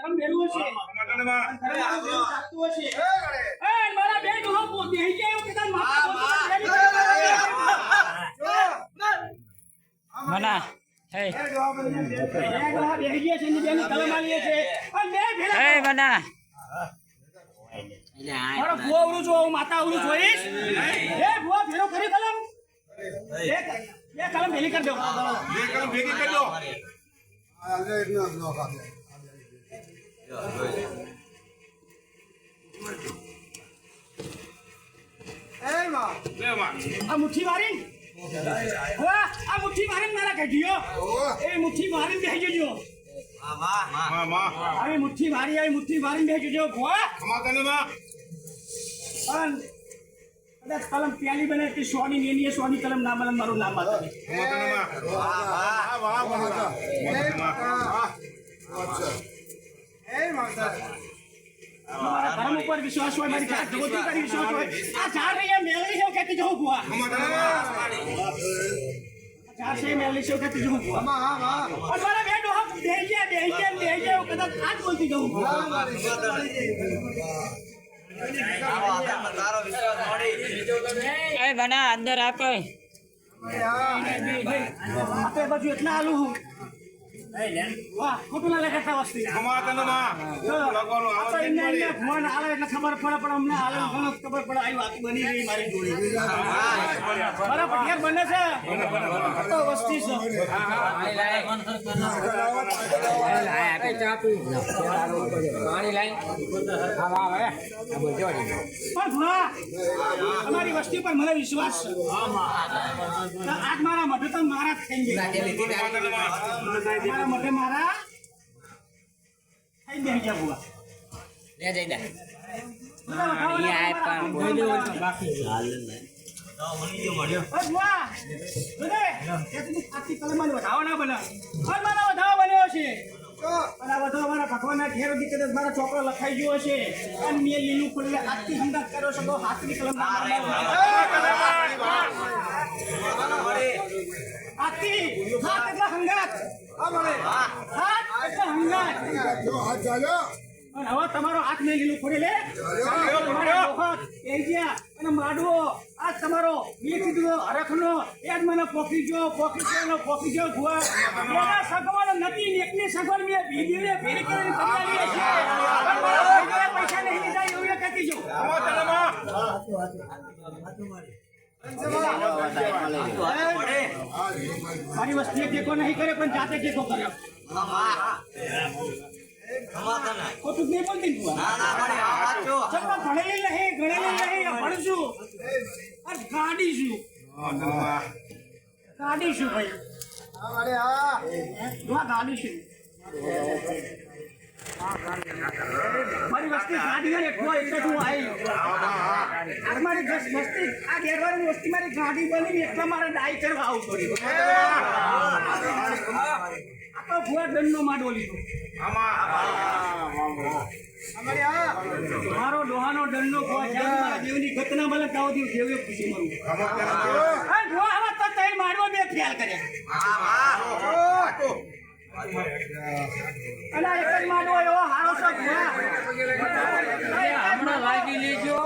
કલમ મેળવું છે મારા બે ડોહો પોતે હઈ જાય કે તાર મના હે ડોહા બેહી ગયા છે ને બેની કલમ આલી છે અને બે ભેળા હે મના મારો ભુવા ઉરું જો માતા ઉરું જોઈશ એ ભુવા ફેરો કરી કલમ બે કલમ ભેલી કરી દો આ મુઠ્ઠી મારી આ મુઠ્ઠી મારી મારા કઢિયો એ મુઠ્ઠી મારી બેહી જજો આવી મુઠ્ઠી મારી બેહી જજો ભુવા કલમ પ્યાલી બને કે સોની લેની સોની કલમ ના મળે મારું નામ માતા ધર્મ ઉપર વિશ્વાસ હોય મારી જાત જોતી કરી વિશ્વાસ હોય આ ચાર રહ્યા મેળવી છે કે જવું ભુવા ચાર છે મેળવી છે કે જવું ભુવા મારા બે ડોહા બેહી ગયા કદાચ આજ બોલતી જવું એ બના અંદર આપે આપે બાજુ એટલા આલુ વાહ ખોટું ના લગાડતા વસ્તી ખબર પડે પણ અમને હાલે ખબર પડે આવી વાત બની રહી મારી જોડે મારા પટિયાર બને છે તો વસ્તી છે તમારી વસ્તી પર મને વિશ્વાસ છે આજ મારા મઢે તો મારા થઈ ગયા મઢે મારા થઈ ગયા ભુવા લે જઈ દે ભગવાનના ઘેર કદાચ મારા છોકરો લખાઈ ગયો હશે અને મેં લીલું ખોલી હાથથી હંગાત કર્યો છે તો હાથની કલમ હાથથી હાથ એટલે હંગાત હવે તમારો હાથ મેં લીલું ખોલી લે અને માડવો આ તમારો બે કીધું હરખનો એ જ મને પોખી ગયો ભુવા એના સગવડ નથી એકની સગવડ મેં ભીડીને ભેરી કરીને કરી છે પૈસા નહીં લીધા એવું કહેતી જો મારી વસ્તીએ ટેકો નહીં કરે પણ જાતે ટેકો કર્યો ખોટું નહીં બોલતી ભણેલી નહીં ભણશું અને ગાડી શું ભાઈ ગાડી શું મારી વસ્તી ગાડી એટલો એટલે હું આવી મારી વસ્તી આ ગેરવાળી વસ્તી મારી ગાડી બની એટલા મારે ડાય કરવા આવવું પડ્યું આ તો ભુવા દંડનો માડો લીધો મારો ડોહાનો દંડનો મારા દેવની ઘટના મને કાવ દેવ દેવે ખુશી મરું ભુવા તો તઈ માડવો બે ખ્યાલ કર્યા અને એક જ માડવો એવો હારો છે હમણાં લાગી લેજો